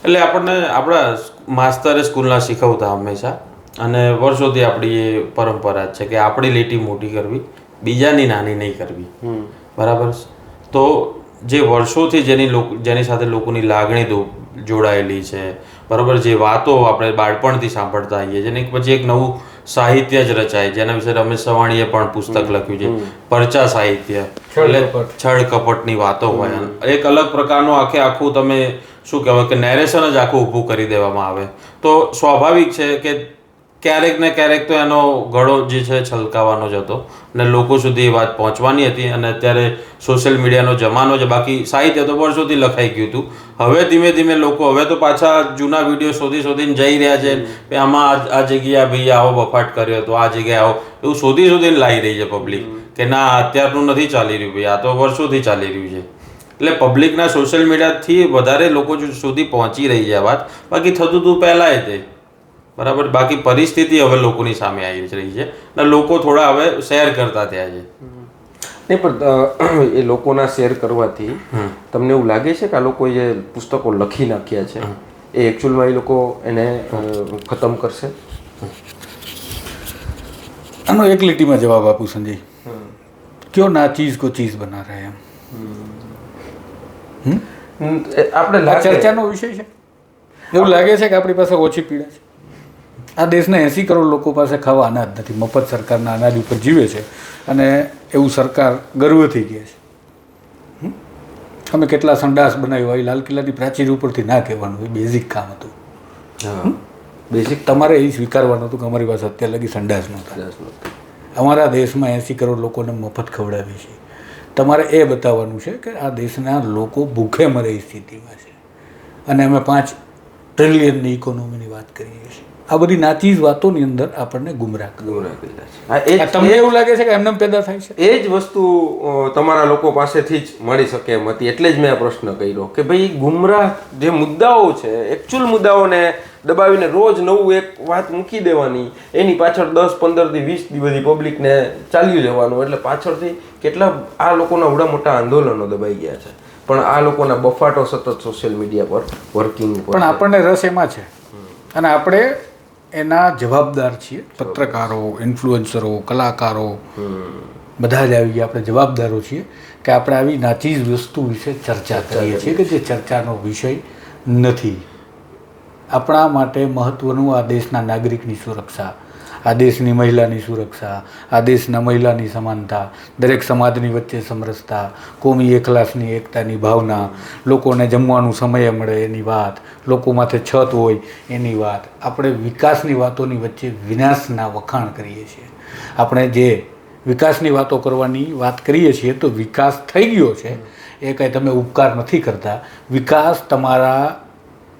એટલે આપણને આપણા માસ્તરે સ્કૂલના શીખવતા હંમેશા, અને વર્ષોથી આપણી એ પરંપરા જ છે કે આપણી લીટી મોટી કરવી, બીજાની નાની નહીં કરવી. બરાબર. તો જે વર્ષોથી જેની સાથે લોકોની લાગણી જોડાયેલી છે, બરાબર, જે વાતો આપણે બાળપણથી સાંભળતા આવીએ છીએ, જેને પછી એક નવું સાહિત્ય જ રચાય, જેના વિશે રમેશ સવાણીએ પણ પુસ્તક લખ્યું છે, પરચા સાહિત્ય. એટલે છળ કપટની વાતો હોય, એક અલગ પ્રકારનું આખું તમે શું કહેવાય કે નેરેશન જ આખું ઊભું કરી દેવામાં આવે. તો સ્વાભાવિક છે કે ક્યારેક ને ક્યારેક તો એનો ગળો જે છે છલકાવાનો જ હતો અને લોકો સુધી એ વાત પહોંચવાની હતી. અને અત્યારે સોશિયલ મીડિયાનો જમાનો છે. બાકી સાહિત્ય તો વર્ષોથી લખાઈ ગયું હતું. હવે ધીમે ધીમે લોકો હવે તો પાછા જૂના વિડીયો શોધીને જઈ રહ્યા છે કે આમાં આ જગ્યાએ ભાઈ આવો બફાટ કર્યો હતો, આ જગ્યાએ આવો, એવું શોધીને લાવી રહી છે પબ્લિક કે ના અત્યારનું નથી ચાલી રહ્યું ભાઈ, આ તો વર્ષોથી ચાલી રહ્યું છે. એટલે પબ્લિકના સોશિયલ મીડિયાથી વધારે લોકો સુધી પહોંચી રહી છે આ વાત. બાકી થતું હતું પહેલાંય તે, બરાબર. બાકી પરિસ્થિતિ હવે લોકોની સામે આવી રહી છે અને લોકો થોડા હવે શેર કરતા થયા છે. નહીં, પણ એ લોકોના શેર કરવાથી તમને એવું લાગે છે કે આ લોકો જે પુસ્તકો લખી નાખ્યા છે એ એકચ્યુઅલમાં એ લોકો એને ખતમ કરશે? આનો એક લીટીમાં જવાબ આપું સંજય. ક્યો ના ચીજ કો ચીજ બના રહે એમ. આપણે ચર્ચાનો વિષય છે. એવું લાગે છે કે આપણી પાસે ઓછી પીડા છે. આ દેશના 80 કરોડ લોકો પાસે ખાવા અનાજ નથી, મફત સરકારના અનાજ ઉપર જીવે છે અને એવું સરકાર ગર્વથી કહે છે. અમે કેટલા સંડાસ બનાવ્યો હોય, લાલ કિલ્લાની પ્રાચીર ઉપરથી ના કહેવાનું, એ બેઝિક કામ હતું. બેઝિક તમારે એ સ્વીકારવાનું હતું કે અમારી પાસે અત્યાર લગી સંડાસ નહોતા. અમારા દેશમાં 80 કરોડ લોકોને મફત ખવડાવી છે. તમારે એ બતાવવાનું છે કે આ દેશના લોકો ભૂખે મરે એ સ્થિતિમાં છે અને અમે 5 ટ્રિલિયનની ઇકોનોમીની વાત કરીએ છીએ. આ બધી નાચીજ વાતોની અંદર આપણને ગુમરાહ કર્યા છે. તમને એવું લાગે છે કે એમને પેદા થાય છે? એ જ વસ્તુ તમારા લોકો પાસેથી જ મળી શકે એમ હતી. એટલે જ મેં આ પ્રશ્ન કર્યો કે ભાઈ ગુમરાહ જે મુદ્દાઓ છે, એકચ્યુઅલ મુદ્દાઓને દબાવીને રોજ નવું એક વાત મૂકી દેવાની, એની પાછળ 10, 15 થી 20 બધી પબ્લિકને ચાલ્યું જવાનું. એટલે પાછળથી કેટલા આ લોકોના આવડા મોટા આંદોલનો દબાઈ ગયા છે, પણ આ લોકોના બફાટો સતત સોશિયલ મીડિયા પર વર્કિંગ પર. પણ આપણને રસ એમાં છે અને આપણે એના જવાબદાર છીએ. પત્રકારો, ઇન્ફ્લુએન્સરો, કલાકારો બધા જ આવી ગયા, આપણે જવાબદારો છીએ કે આપણે આવી નાચીજ વસ્તુ વિશે ચર્ચા કરીએ છીએ કે જે ચર્ચાનો વિષય નથી. આપણા માટે મહત્ત્વનું આ દેશના નાગરિકની સુરક્ષા, આ દેશની મહિલાની સુરક્ષા, આ દેશના મહિલાની સમાનતા, દરેક સમાજની વચ્ચે સમરસતા, કોમી એકલાસની એકતાની ભાવના, લોકોને જમવાનું સમયે મળે એની વાત, લોકો માથે છત હોય એની વાત. આપણે વિકાસની વાતોની વચ્ચે વિનાશના વખાણ કરીએ છીએ. આપણે જે વિકાસની વાતો કરવાની વાત કરીએ છીએ તો વિકાસ થઈ ગયો છે એ કાંઈ તમે ઉપકાર નથી કરતા. વિકાસ તમારા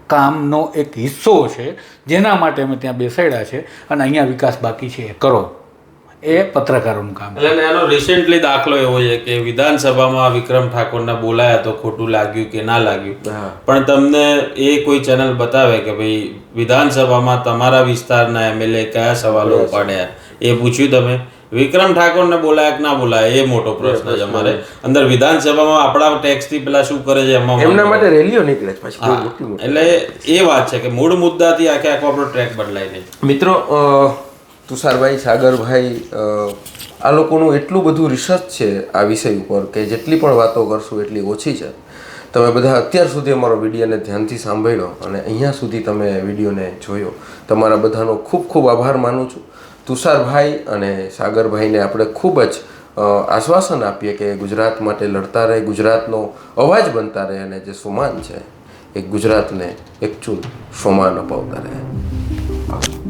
કામનો એક હિસ્સો છે જેના માટે અમે ત્યાં બેસાડ્યા છે અને અહીંયા વિકાસ બાકી છે એ કરો. એ પત્રકારોનું કામ. એટલે એનો રિસેન્ટલી દાખલો એવો છે કે વિધાનસભામાં વિક્રમ ઠાકોરના બોલાયા તો ખોટું લાગ્યું કે ના લાગ્યું, પણ તમને એ કોઈ ચેનલ બતાવે કે ભાઈ વિધાનસભામાં તમારા વિસ્તારના MLA કયા સવાલો ઉપાડ્યા એ પૂછ્યું તમે? વિક્રમ ઠાકોરને બોલાયા કે ના બોલાયા એ મોટો પ્રશ્ન છે અમારે. અંદર વિધાનસભામાં આપણા ટેક્સથી પેલા શું કરે છે એમના માટે રેલીઓ નીકળે છે. એટલે એ વાત છે કે મૂળ મુદ્દાથી આખો આપણો ટ્રેક બદલાય નહીં. મિત્રો, તુષારભાઈ, સાગરભાઈ, આ લોકોનું એટલું બધું રિસર્ચ છે આ વિષય ઉપર કે જેટલી પણ વાતો કરશું એટલી ઓછી છે. તમે બધા અત્યાર સુધી અમારો વિડીયોને ધ્યાનથી સાંભળ્યો અને અહીંયા સુધી તમે વિડીયોને જોયો, તમારા બધાનો ખૂબ ખૂબ આભાર માનું છું. તુષારભાઈ અને સાગરભાઈને આપણે ખૂબ જ આશ્વાસન આપીએ કે ગુજરાત માટે લડતા રહે, ગુજરાતનો અવાજ બનતા રહે અને જે સોમાન છે એ ગુજરાતને એકચુલ સોમાન અપાવતા રહે.